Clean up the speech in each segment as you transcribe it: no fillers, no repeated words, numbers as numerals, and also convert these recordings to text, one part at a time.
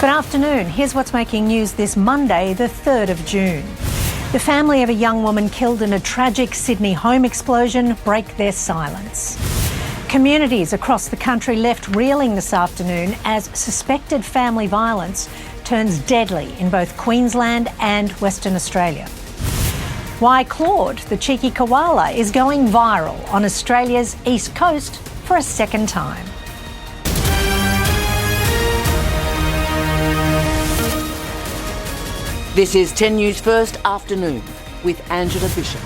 Good afternoon. Here's what's making news this Monday, the 3rd of June. The family of a young woman killed in a tragic Sydney home explosion break their silence. Communities across the country left reeling this afternoon as suspected family violence turns deadly in both Queensland and Western Australia. Why Claude, the cheeky koala, is going viral on Australia's east coast for a second time. This is 10 News First Afternoon with Angela Bishop.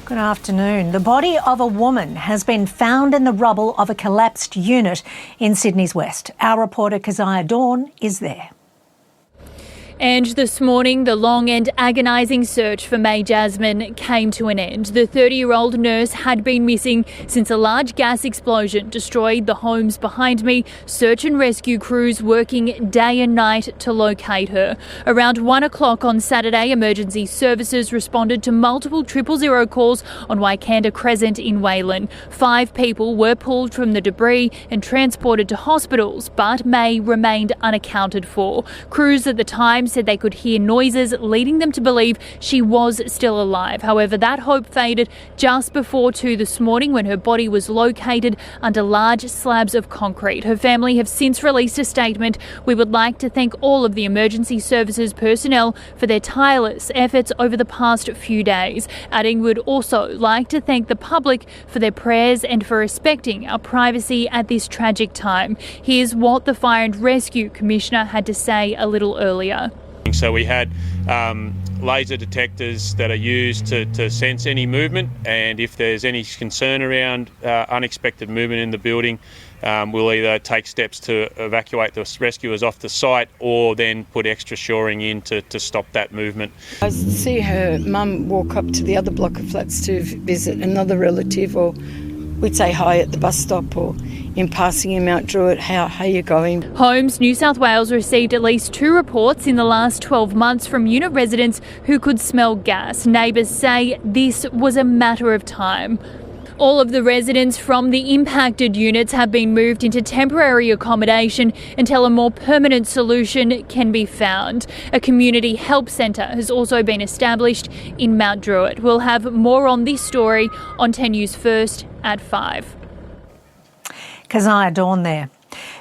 Good afternoon. The body of a woman has been found in the rubble of a collapsed unit in Sydney's west. Our reporter Keziah Dawn is there. And this morning, the long and agonising search for May Jasmine came to an end. The 30-year-old nurse had been missing since a large gas explosion destroyed the homes behind me. Search and rescue crews working day and night to locate her. Around 1 o'clock on Saturday, emergency services responded to multiple 000 calls on Waikanda Crescent in Wayland. 5 people were pulled from the debris and transported to hospitals, but May remained unaccounted for. Crews at the time said they could hear noises leading them to believe she was still alive. However, that hope faded just before 2 this morning when her body was located under large slabs of concrete. Her family have since released a statement. We would like to thank all of the emergency services personnel for their tireless efforts over the past few days. Adding, we'd also like to thank the public for their prayers and for respecting our privacy at this tragic time. Here's what the Fire and Rescue Commissioner had to say a little earlier. So we had laser detectors that are used to sense any movement, and if there's any concern around unexpected movement in the building, we'll either take steps to evacuate the rescuers off the site or then put extra shoring in to stop that movement. I see her mum walk up to the other block of flats to visit another relative, or we'd say hi at the bus stop, or in passing in Mount Druitt, how you going? Homes New South Wales received at least 2 reports in the last 12 months from unit residents who could smell gas. Neighbours say this was a matter of time. All of the residents from the impacted units have been moved into temporary accommodation until a more permanent solution can be found. A community help centre has also been established in Mount Druitt. We'll have more on this story on 10 News First at 5. Keziah Dawn there.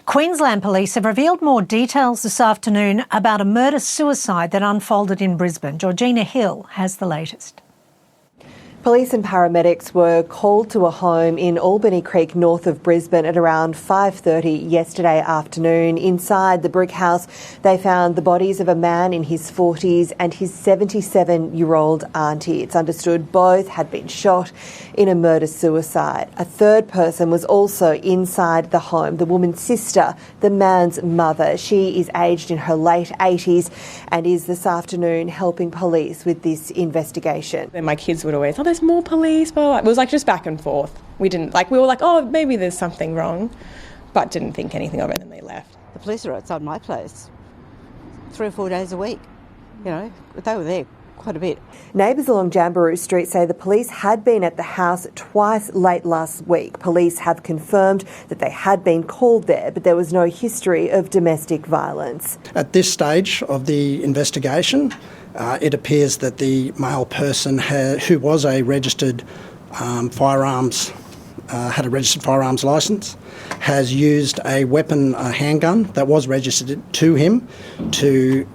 Queensland Police have revealed more details this afternoon about a murder-suicide that unfolded in Brisbane. Georgina Hill has the latest. Police and paramedics were called to a home in Albany Creek, north of Brisbane, at around 5:30 yesterday afternoon. Inside the brick house, they found the bodies of a man in his 40s and his 77-year-old auntie. It's understood both had been shot in a murder-suicide. A third person was also inside the home, the woman's sister, the man's mother. She is aged in her late 80s and is this afternoon helping police with this investigation. And my kids would always, there's more police, but it was just back and forth. We were like, oh, maybe there's something wrong, but didn't think anything of it, and they left. The police are outside my place 3 or 4 days a week. You know, they were there quite a bit. Neighbours along Jamboree Street say the police had been at the house twice late last week. Police have confirmed that they had been called there, but there was no history of domestic violence. At this stage of the investigation, it appears that the male person who was a registered had a registered firearms licence, has used a weapon, a handgun that was registered to him to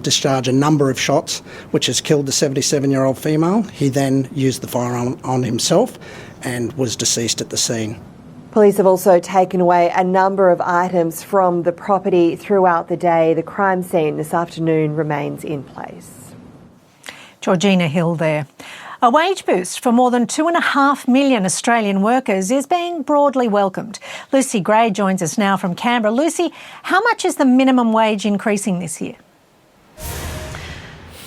discharge a number of shots, which has killed the 77-year-old female. He then used the firearm on himself and was deceased at the scene. Police have also taken away a number of items from the property throughout the day. The crime scene this afternoon remains in place. Georgina Hill there. A wage boost for more than 2.5 million Australian workers is being broadly welcomed. Lucy Gray joins us now from Canberra. Lucy, how much is the minimum wage increasing this year?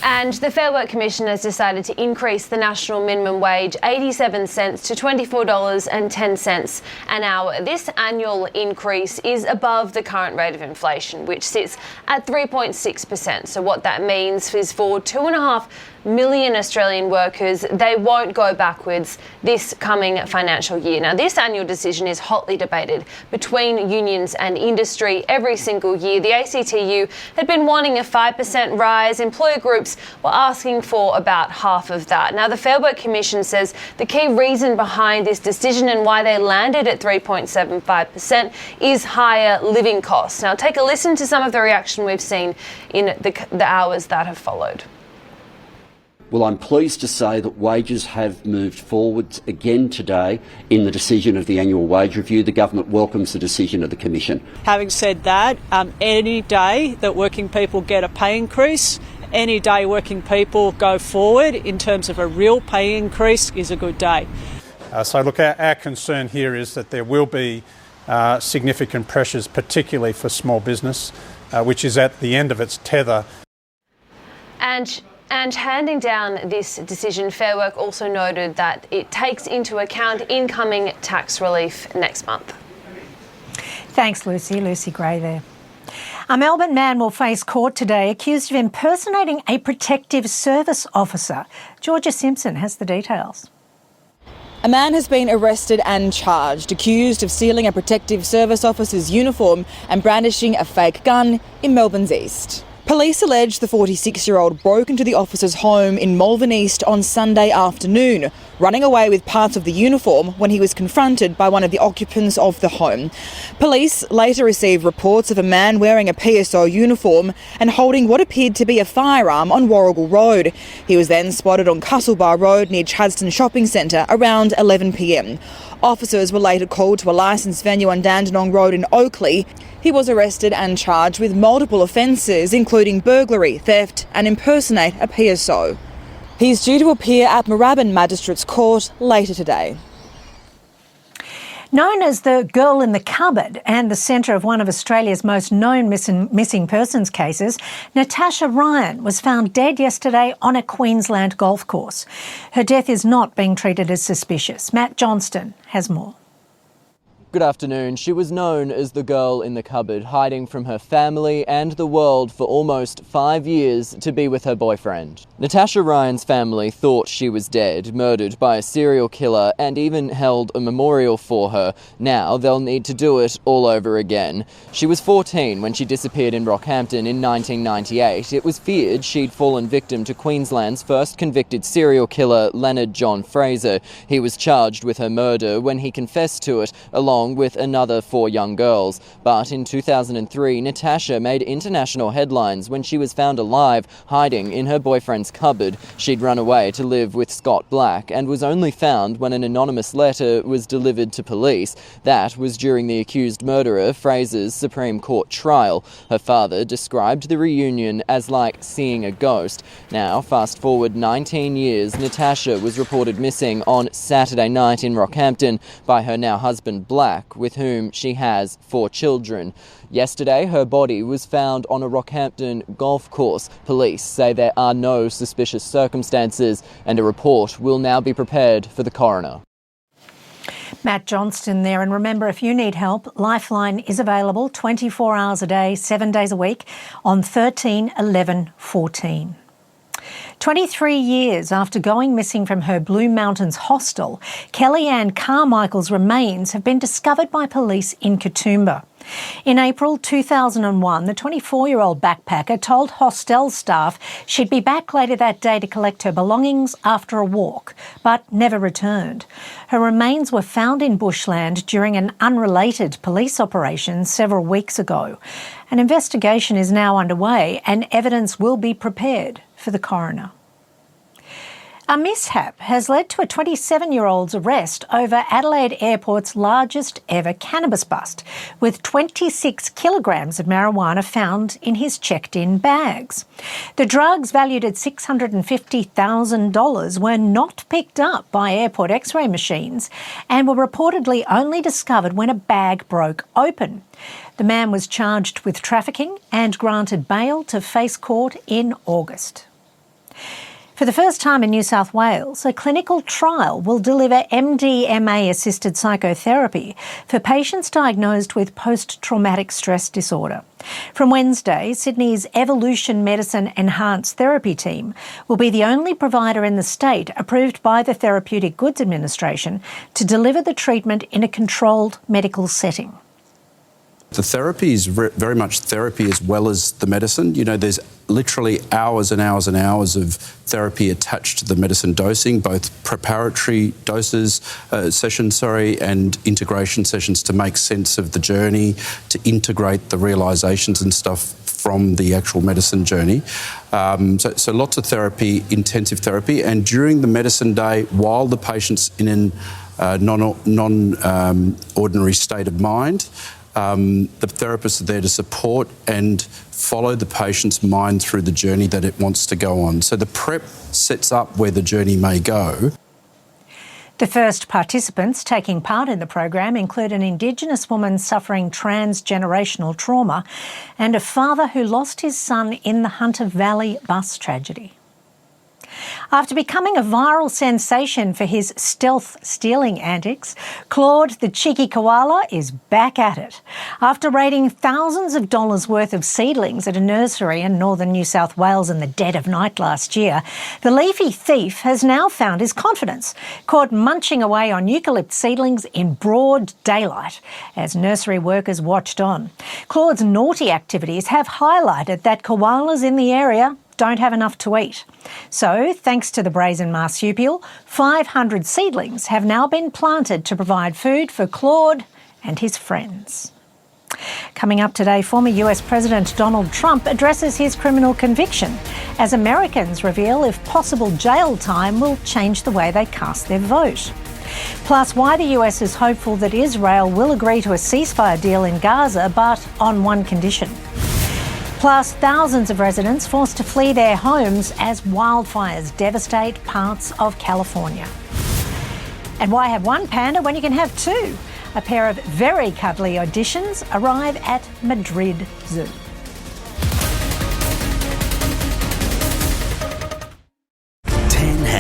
And the Fair Work Commission has decided to increase the national minimum wage 87 cents to $24.10 an hour. This annual increase is above the current rate of inflation, which sits at 3.6%. So what that means is for 2.5 million Australian workers, they won't go backwards this coming financial year. Now, this annual decision is hotly debated between unions and industry every single year. The ACTU had been wanting a 5% rise. Employer groups were asking for about half of that. Now, the Fair Work Commission says the key reason behind this decision and why they landed at 3.75% is higher living costs. Now, take a listen to some of the reaction we've seen in the hours that have followed. Well, I'm pleased to say that wages have moved forward again today in the decision of the annual wage review. The government welcomes the decision of the Commission. Having said that, any day that working people get a pay increase, any day working people go forward in terms of a real pay increase is a good day. So look, our concern here is that there will be significant pressures, particularly for small business, which is at the end of its tether. And handing down this decision, Fair Work also noted that it takes into account incoming tax relief next month. Thanks, Lucy. Lucy Gray there. A Melbourne man will face court today accused of impersonating a protective service officer. Georgia Simpson has the details. A man has been arrested and charged, accused of stealing a protective service officer's uniform and brandishing a fake gun in Melbourne's East. Police allege the 46-year-old broke into the officer's home in Malvern East on Sunday afternoon, running away with parts of the uniform when he was confronted by one of the occupants of the home. Police later received reports of a man wearing a PSO uniform and holding what appeared to be a firearm on Warrigal Road. He was then spotted on Castlebar Road near Chadstone Shopping Centre around 11 p.m. Officers were later called to a licensed venue on Dandenong Road in Oakley. He was arrested and charged with multiple offences, including burglary, theft and impersonate a PSO. He's due to appear at Moorabbin Magistrates Court later today. Known as the girl in the cupboard and the centre of one of Australia's most known missing persons cases, Natasha Ryan was found dead yesterday on a Queensland golf course. Her death is not being treated as suspicious. Matt Johnston has more. Good afternoon. She was known as the girl in the cupboard, hiding from her family and the world for almost 5 years to be with her boyfriend. Natasha Ryan's family thought she was dead, murdered by a serial killer, and even held a memorial for her. Now they'll need to do it all over again. She was 14 when she disappeared in Rockhampton in 1998. It was feared she'd fallen victim to Queensland's first convicted serial killer, Leonard John Fraser. He was charged with her murder when he confessed to it, along with another 4 young girls. But in 2003, Natasha made international headlines when she was found alive, hiding in her boyfriend's cupboard. She'd run away to live with Scott Black and was only found when an anonymous letter was delivered to police. That was during the accused murderer, Fraser's Supreme Court trial. Her father described the reunion as like seeing a ghost. Now, fast forward 19 years, Natasha was reported missing on Saturday night in Rockhampton by her now husband Black, with whom she has 4 children. Yesterday, her body was found on a Rockhampton golf course. Police say there are no suspicious circumstances, and a report will now be prepared for the coroner. Matt Johnston there. And remember, if you need help, Lifeline is available 24 hours a day, 7 days a week on 13 11 14. 23 years after going missing from her Blue Mountains hostel, Kellyanne Carmichael's remains have been discovered by police in Katoomba. In April 2001, the 24-year-old backpacker told hostel staff she'd be back later that day to collect her belongings after a walk, but never returned. Her remains were found in bushland during an unrelated police operation several weeks ago. An investigation is now underway and evidence will be prepared for the coroner. A mishap has led to a 27-year-old's arrest over Adelaide Airport's largest ever cannabis bust, with 26 kilograms of marijuana found in his checked-in bags. The drugs, valued at $650,000, were not picked up by airport X-ray machines and were reportedly only discovered when a bag broke open. The man was charged with trafficking and granted bail to face court in August. For the first time in New South Wales, a clinical trial will deliver MDMA-assisted psychotherapy for patients diagnosed with post-traumatic stress disorder. From Wednesday, Sydney's Evolution Medicine Enhanced Therapy team will be the only provider in the state approved by the Therapeutic Goods Administration to deliver the treatment in a controlled medical setting. The therapy is very much therapy as well as the medicine. You know, there's literally hours and hours and hours of therapy attached to the medicine dosing, both preparatory sessions, and integration sessions to make sense of the journey, to integrate the realisations and stuff from the actual medicine journey. So lots of therapy, intensive therapy, and during the medicine day, while the patient's in an non-ordinary state of mind, the therapists are there to support and follow the patient's mind through the journey that it wants to go on. So the prep sets up where the journey may go. The first participants taking part in the program include an Indigenous woman suffering transgenerational trauma and a father who lost his son in the Hunter Valley bus tragedy. After becoming a viral sensation for his stealth stealing antics, Claude the cheeky koala is back at it. After raiding thousands of dollars worth of seedlings at a nursery in northern New South Wales in the dead of night last year, the leafy thief has now found his confidence, caught munching away on eucalypt seedlings in broad daylight as nursery workers watched on. Claude's naughty activities have highlighted that koalas in the area don't have enough to eat. So, thanks to the brazen marsupial, 500 seedlings have now been planted to provide food for Claude and his friends. Coming up today, former US President Donald Trump addresses his criminal conviction as Americans reveal if possible jail time will change the way they cast their vote. Plus, why the US is hopeful that Israel will agree to a ceasefire deal in Gaza, but on one condition. Plus, thousands of residents forced to flee their homes as wildfires devastate parts of California. And why have one panda when you can have two? A pair of very cuddly auditions arrive at Madrid Zoo.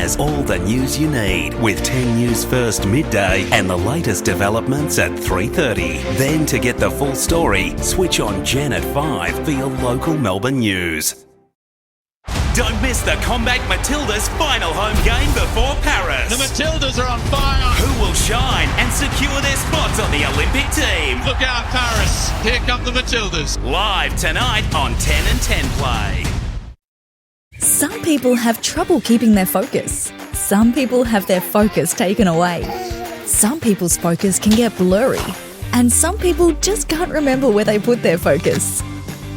Has all the news you need with 10 News First midday and the latest developments at 3:30. Then to get the full story, switch on Gen at 5 for your local Melbourne news. Don't miss the Combat Matildas final home game before Paris. The Matildas are on fire. Who will shine and secure their spots on the Olympic team? Look out, Paris. Here come the Matildas. Live tonight on 10 and 10 Play. Some people have trouble keeping their focus. Some people have their focus taken away. Some people's focus can get blurry. And some people just can't remember where they put their focus.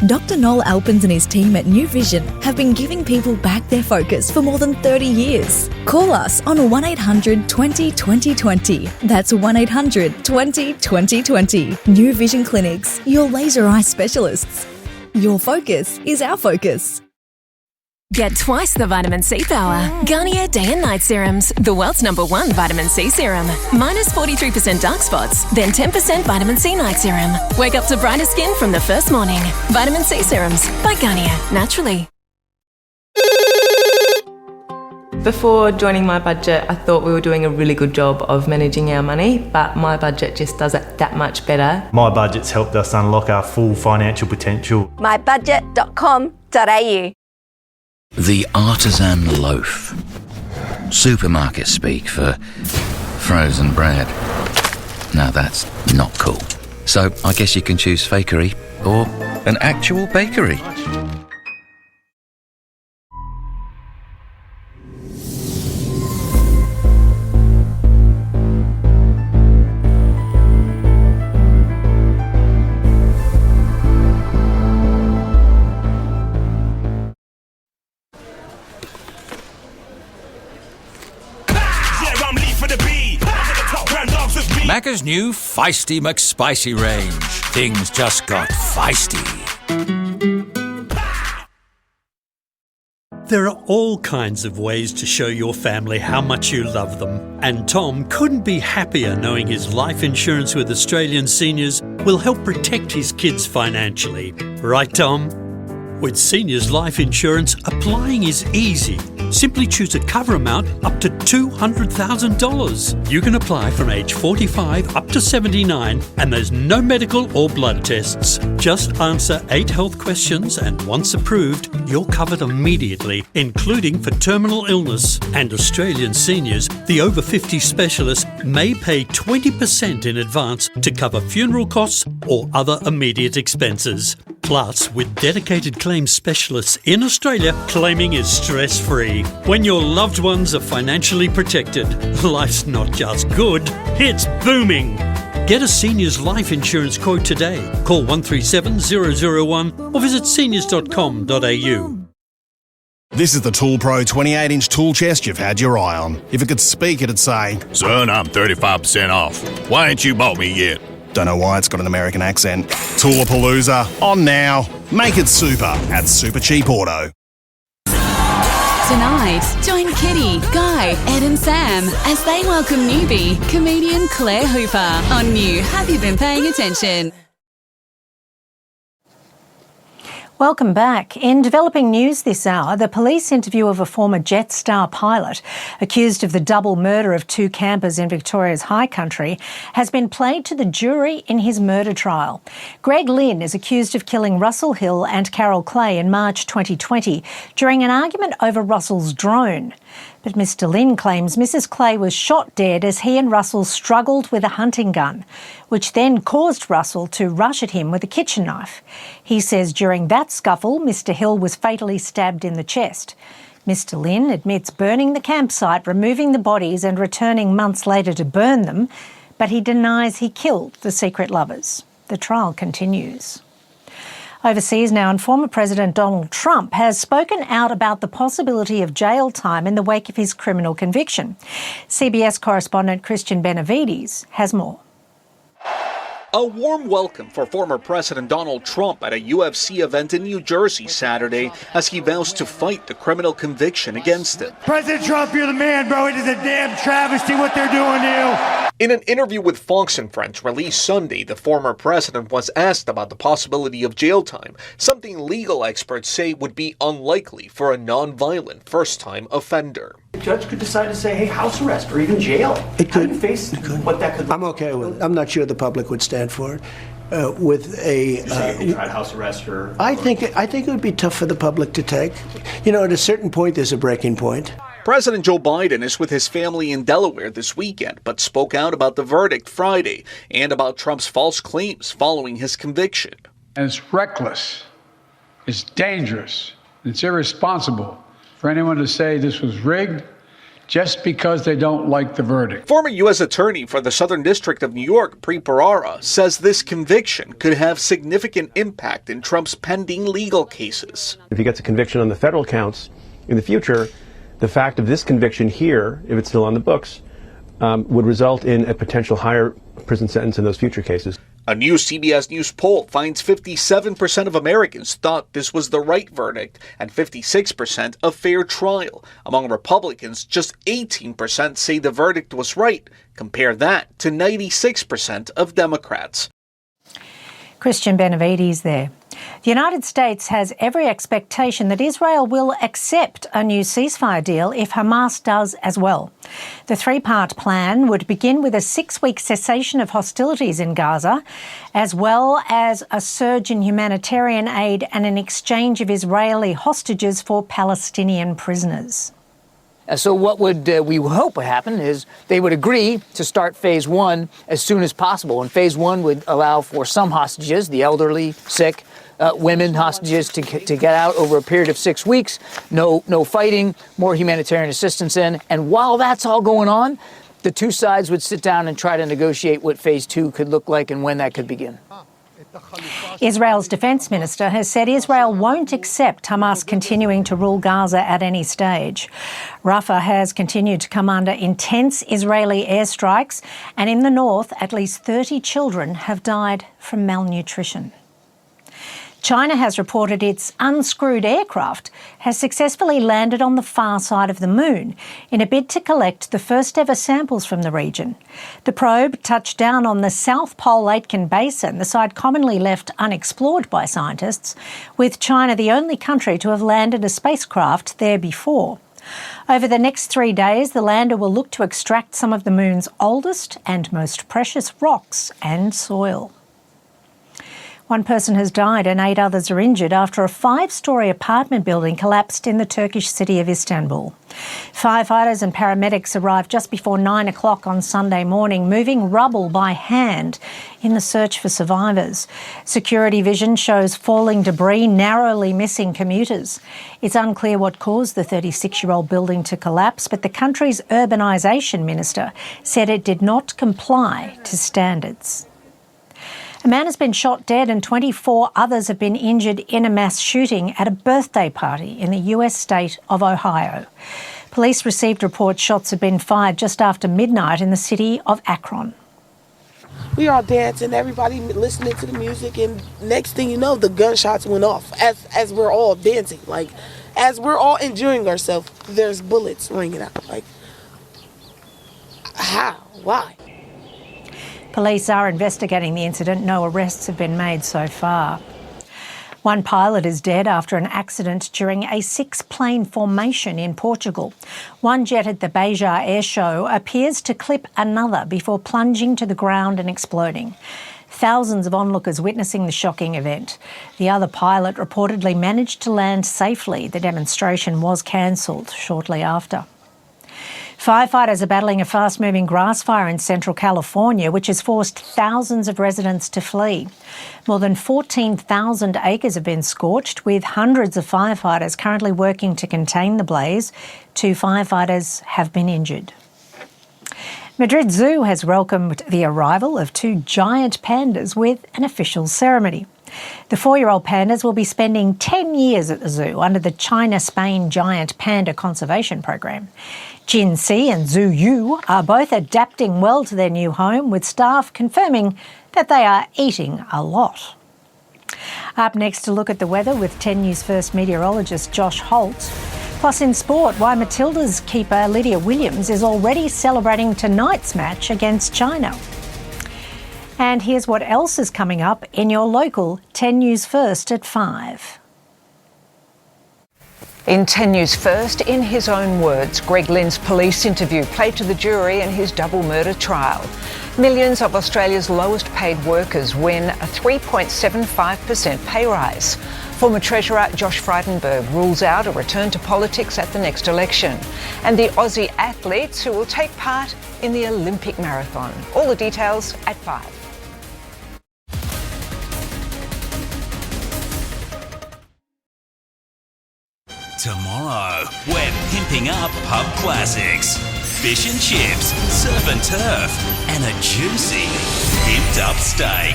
Dr. Noel Alpins and his team at New Vision have been giving people back their focus for more than 30 years. Call us on 1800 20 20 20. That's 1800 20 20 20. New Vision Clinics, your laser eye specialists. Your focus is our focus. Get twice the vitamin C power. Garnier Day and Night Serums, the world's #1 vitamin C serum. Minus 43% dark spots, then 10% vitamin C night serum. Wake up to brighter skin from the first morning. Vitamin C serums by Garnier, naturally. Before joining My Budget, I thought we were doing a really good job of managing our money, but My Budget just does it that much better. My Budget's helped us unlock our full financial potential. mybudget.com.au. The artisan loaf. Supermarket speak for frozen bread. Now that's not cool. So I guess you can choose fakery or an actual bakery. Macca's new Feisty McSpicy range. Things just got feisty. There are all kinds of ways to show your family how much you love them. And Tom couldn't be happier knowing his life insurance with Australian Seniors will help protect his kids financially. Right, Tom? With Seniors Life Insurance, applying is easy. Simply choose a cover amount up to $200,000. You can apply from age 45 up to 79 and there's no medical or blood tests. Just answer 8 health questions and once approved, you're covered immediately, including for terminal illness. And Australian seniors, the over 50 specialist may pay 20% in advance to cover funeral costs or other immediate expenses. Plus, with dedicated claims specialists in Australia, claiming is stress-free. When your loved ones are financially protected, life's not just good, it's booming. Get a Seniors Life Insurance quote today. Call 137 001 or visit seniors.com.au. This is the Tool Pro 28-inch tool chest you've had your eye on. If it could speak, it'd say, "Son, I'm 35% off. Why ain't you bought me yet?" Don't know why it's got an American accent. Toolapalooza, on now. Make it super at Super Cheap Auto. Tonight, join Kitty, Guy, Ed and Sam as they welcome newbie, comedian Claire Hooper on new Have You Been Paying Attention? Welcome back. In developing news this hour, the police interview of a former Jetstar pilot accused of the double murder of 2 campers in Victoria's High Country has been played to the jury in his murder trial. Greg Lynn is accused of killing Russell Hill and Carol Clay in March 2020 during an argument over Russell's drone. But Mr. Lynn claims Mrs. Clay was shot dead as he and Russell struggled with a hunting gun, which then caused Russell to rush at him with a kitchen knife. He says during that scuffle, Mr. Hill was fatally stabbed in the chest. Mr. Lynn admits burning the campsite, removing the bodies and returning months later to burn them, but he denies he killed the secret lovers. The trial continues. Overseas now, and former President Donald Trump has spoken out about the possibility of jail time in the wake of his criminal conviction. CBS correspondent Christian Benavides has more. A warm welcome for former President Donald Trump at a UFC event in New Jersey Saturday as he vows to fight the criminal conviction against him. President Trump, you're the man, bro. It is a damn travesty what they're doing to you. In an interview with Fox and Friends released Sunday, the former president was asked about the possibility of jail time, something legal experts say would be unlikely for a non-violent first-time offender. The judge could decide to say, hey, house arrest or even jail. It could. What that could. I'm okay with it. I'm not sure the public would stand for it. With a, if they tried house arrest or. I think it would be tough for the public to take. You know, at a certain point, there's a breaking point. President Joe Biden is with his family in Delaware this weekend, but spoke out about the verdict Friday and about Trump's false claims following his conviction. And it's reckless, it's dangerous, it's irresponsible for anyone to say this was rigged just because they don't like the verdict. Former U.S. Attorney for the Southern District of New York, Preet Bharara, says this conviction could have significant impact in Trump's pending legal cases. If he gets a conviction on the federal counts in the future, the fact of this conviction here, if it's still on the books, would result in a potential higher prison sentence in those future cases. A new CBS News poll finds 57% of Americans thought this was the right verdict and 56% a fair trial. Among Republicans, just 18% say the verdict was right. Compare that to 96% of Democrats. Christian Benavides there. The United States has every expectation that Israel will accept a new ceasefire deal if Hamas does as well. The 3-part plan would begin with a 6-week cessation of hostilities in Gaza, as well as a surge in humanitarian aid and an exchange of Israeli hostages for Palestinian prisoners. So what we hope would happen is they would agree to start phase 1 as soon as possible. And phase 1 would allow for some hostages, the elderly, sick, women hostages to get out over a period of 6 weeks. No fighting, more humanitarian assistance in. And while that's all going on, the two sides would sit down and try to negotiate what phase 2 could look like and when that could begin. Israel's defence minister has said Israel won't accept Hamas continuing to rule Gaza at any stage. Rafah has continued to come under intense Israeli airstrikes, and in the north, at least 30 children have died from malnutrition. China has reported its unscrewed aircraft has successfully landed on the far side of the moon in a bid to collect the first ever samples from the region. The probe touched down on the South Pole Aitken Basin, the site commonly left unexplored by scientists, with China the only country to have landed a spacecraft there before. Over the next 3 days, the lander will look to extract some of the moon's oldest and most precious rocks and soil. One person has died and 8 others are injured after a 5-storey apartment building collapsed in the Turkish city of Istanbul. Firefighters and paramedics arrived just before 9 o'clock on Sunday morning, moving rubble by hand in the search for survivors. Security vision shows falling debris narrowly missing commuters. It's unclear what caused the 36-year-old building to collapse, but the country's urbanisation minister said it did not comply to standards. A man has been shot dead and 24 others have been injured in a mass shooting at a birthday party in the US state of Ohio. Police received reports shots had been fired just after midnight in the city of Akron. We all dancing, everybody listening to the music, and next thing you know, the gunshots went off as we're all dancing. Like, as we're all enjoying ourselves, there's bullets ringing out. Like, how? Why? Police are investigating the incident. No arrests have been made so far. One pilot is dead after an accident during a 6-plane formation in Portugal. One jet at the Beja Air Show appears to clip another before plunging to the ground and exploding. Thousands of onlookers witnessing the shocking event. The other pilot reportedly managed to land safely. The demonstration was cancelled shortly after. Firefighters are battling a fast-moving grass fire in central California, which has forced thousands of residents to flee. More than 14,000 acres have been scorched, with hundreds of firefighters currently working to contain the blaze. 2 firefighters have been injured. Madrid Zoo has welcomed the arrival of 2 giant pandas with an official ceremony. The 4-year-old pandas will be spending 10 years at the zoo under the China-Spain Giant Panda Conservation Program. Jin Si and Zhu Yu are both adapting well to their new home, with staff confirming that they are eating a lot. Up next, to look at the weather with 10 News First meteorologist Josh Holt. Plus in sport, why Matilda's keeper Lydia Williams is already celebrating tonight's match against China. And here's what else is coming up in your local 10 News First at 5. In 10 News First, in his own words, Greg Lynn's police interview played to the jury in his double murder trial. Millions of Australia's lowest paid workers win a 3.75% pay rise. Former Treasurer Josh Frydenberg rules out a return to politics at the next election. And the Aussie athletes who will take part in the Olympic marathon. All the details at 5. Tomorrow, we're pimping up pub classics. Fish and chips, surf and turf, and a juicy, pimped up steak.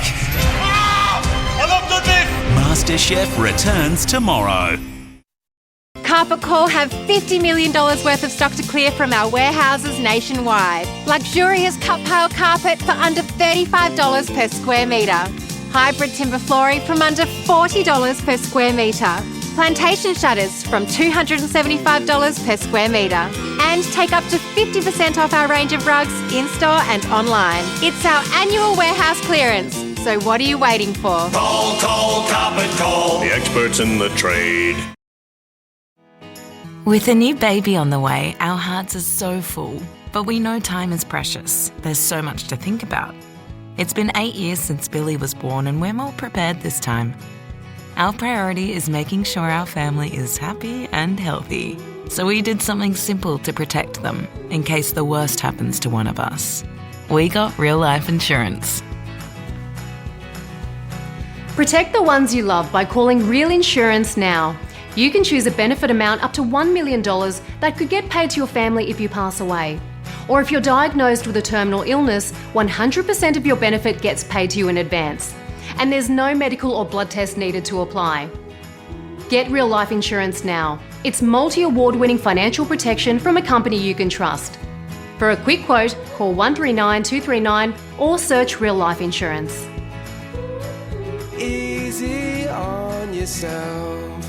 I love the beef! MasterChef returns tomorrow. Carpet Call have $50 million worth of stock to clear from our warehouses nationwide. Luxurious cut pale carpet for under $35 per square metre. Hybrid timber flooring from under $40 per square metre. Plantation shutters from $275 per square metre. And take up to 50% off our range of rugs in-store and online. It's our annual warehouse clearance, so what are you waiting for? Call, Carpet Call. The experts in the trade. With a new baby on the way, our hearts are so full, but we know time is precious. There's so much to think about. It's been 8 years since Billy was born, and we're more prepared this time. Our priority is making sure our family is happy and healthy. So we did something simple to protect them, in case the worst happens to one of us. We got real life insurance. Protect the ones you love by calling Real Insurance now. You can choose a benefit amount up to $1 million that could get paid to your family if you pass away. Or if you're diagnosed with a terminal illness, 100% of your benefit gets paid to you in advance. And there's no medical or blood test needed to apply. Get real life insurance now. It's multi-award-winning financial protection from a company you can trust. For a quick quote, call 139 239 or search Real Life Insurance. Easy on yourself.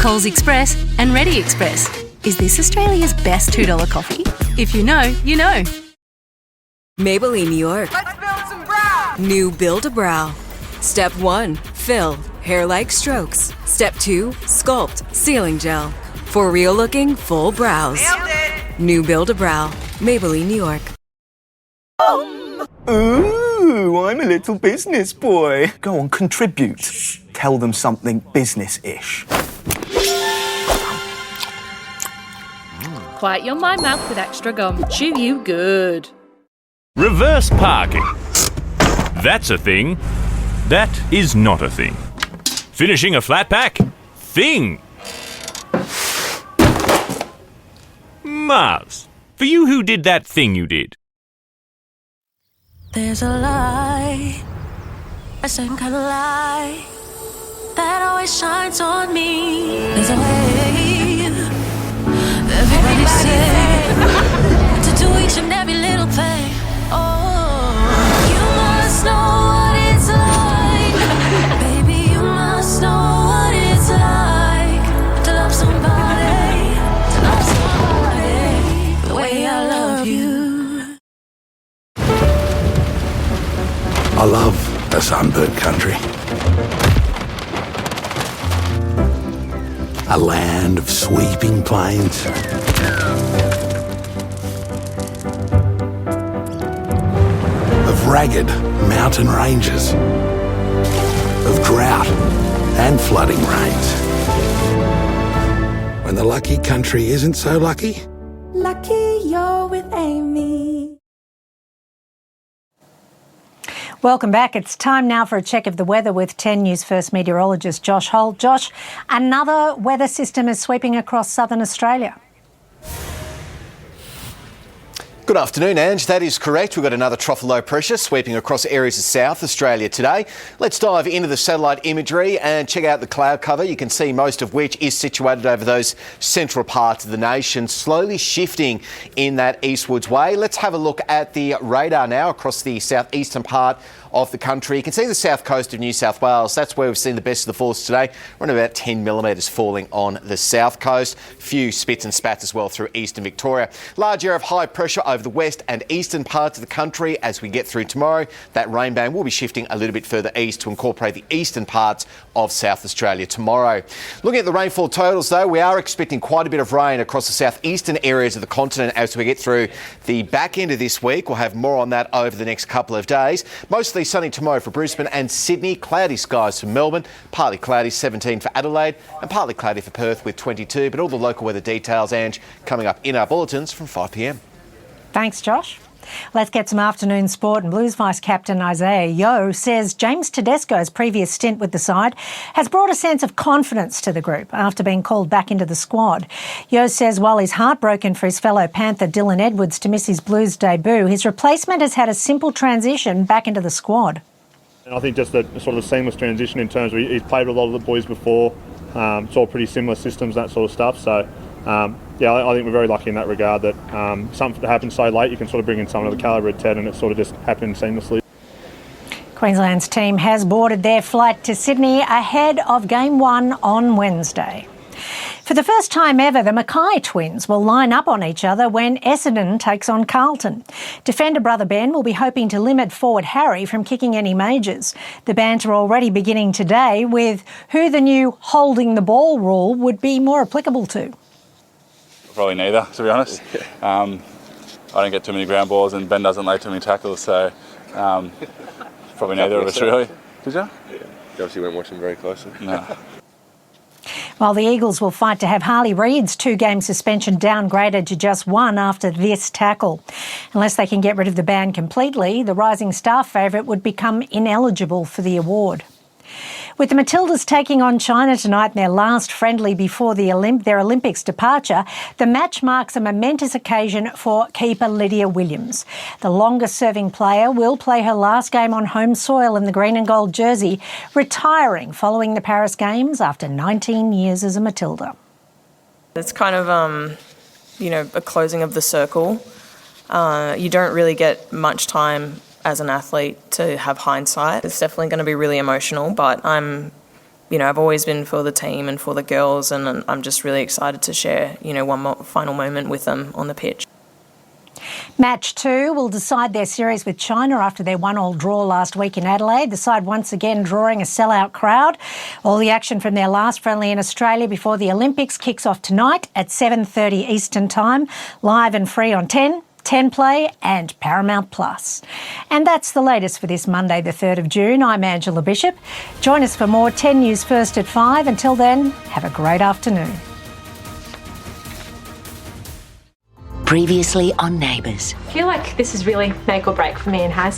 Coles Express and Ready Express. Is this Australia's best $2 coffee? If you know, you know. Maybelline New York. Let's build some brow. New Build-A-Brow. Step 1, fill, hair-like strokes. Step 2, sculpt, sealing gel. For real-looking, full brows. Nailed it. New Build-A-Brow. Maybelline New York. Ooh, I'm a little business boy. Go on, contribute. Tell them something business-ish. Quiet your mind mouth with extra gum. Chew you good. Reverse parking. That's a thing. That is not a thing. Finishing a flat pack? Thing. Mars, for you who did that thing you did. There's a lie, a same kind of light that always shines on me. There's a way, everybody say, to do each and every little thing. Oh, you must know what it's like, baby, you must know what it's like to love somebody, the way I love you. I love a sunburnt country. A land of sweeping plains. Of ragged mountain ranges. Of drought and flooding rains. When the lucky country isn't so lucky. Lucky you're with Amy. Welcome back. It's time now for a check of the weather with 10 News First meteorologist Josh Holt. Josh, another weather system is sweeping across southern Australia. Good afternoon, Ange. That is correct. We've got another trough of low pressure sweeping across areas of South Australia today. Let's dive into the satellite imagery and check out the cloud cover. You can see most of which is situated over those central parts of the nation, slowly shifting in that eastwards way. Let's have a look at the radar now across the southeastern part of the country. You can see the south coast of New South Wales. That's where we've seen the best of the falls today. We're on about 10 millimetres falling on the south coast. Few spits and spats as well through eastern Victoria. Large area of high pressure over the west and eastern parts of the country. As we get through tomorrow, that rain band will be shifting a little bit further east to incorporate the eastern parts of South Australia tomorrow. Looking at the rainfall totals though, we are expecting quite a bit of rain across the southeastern areas of the continent as we get through the back end of this week. We'll have more on that over the next couple of days. Mostly sunny tomorrow for Brisbane and Sydney. Cloudy skies for Melbourne. Partly cloudy, 17 for Adelaide, and partly cloudy for Perth with 22. But all the local weather details, Ange, coming up in our bulletins from 5 p.m. Thanks, Josh. Let's get some afternoon sport. And Blues vice-captain Isaiah Yeo says James Tedesco's previous stint with the side has brought a sense of confidence to the group after being called back into the squad. Yeo says while he's heartbroken for his fellow Panther Dylan Edwards to miss his Blues debut, his replacement has had a simple transition back into the squad. And I think just a sort of seamless transition in terms of he's played with a lot of the boys before. It's all pretty similar systems, that sort of stuff. So, yeah, I think we're very lucky in that regard that something that happens so late, you can sort of bring in someone of the calibre of Ted, and it sort of just happened seamlessly. Queensland's team has boarded their flight to Sydney ahead of Game 1 on Wednesday. For the first time ever, the Mackay twins will line up on each other when Essendon takes on Carlton. Defender brother Ben will be hoping to limit forward Harry from kicking any majors. The banter already beginning today with who the new holding the ball rule would be more applicable to. Probably neither, to be honest. I don't get too many ground balls and Ben doesn't lay too many tackles, so probably neither of us really. Did you? Yeah. You obviously weren't watching very closely. No. While the Eagles will fight to have Harley Reid's 2-game suspension downgraded to just 1 after this tackle. Unless they can get rid of the ban completely, the Rising Star favourite would become ineligible for the award. With the Matildas taking on China tonight in their last friendly before their Olympics departure, the match marks a momentous occasion for keeper Lydia Williams. The longest-serving player will play her last game on home soil in the green and gold jersey, retiring following the Paris Games after 19 years as a Matilda. It's kind of a closing of the circle. You don't really get much time as an athlete to have hindsight. It's definitely going to be really emotional, but I've always been for the team and for the girls, and I'm just really excited to share, one more final moment with them on the pitch. Match 2 will decide their series with China after their 1-1 draw last week in Adelaide. The side once again drawing a sellout crowd. All the action from their last friendly in Australia before the Olympics kicks off tonight at 7:30 Eastern Time, live and free on 10 Play and Paramount Plus. And that's the latest for this Monday, the 3rd of June. I'm Angela Bishop. Join us for more 10 News First at 5. Until then, have a great afternoon. Previously on Neighbours. I feel like this is really make or break for me and Haz.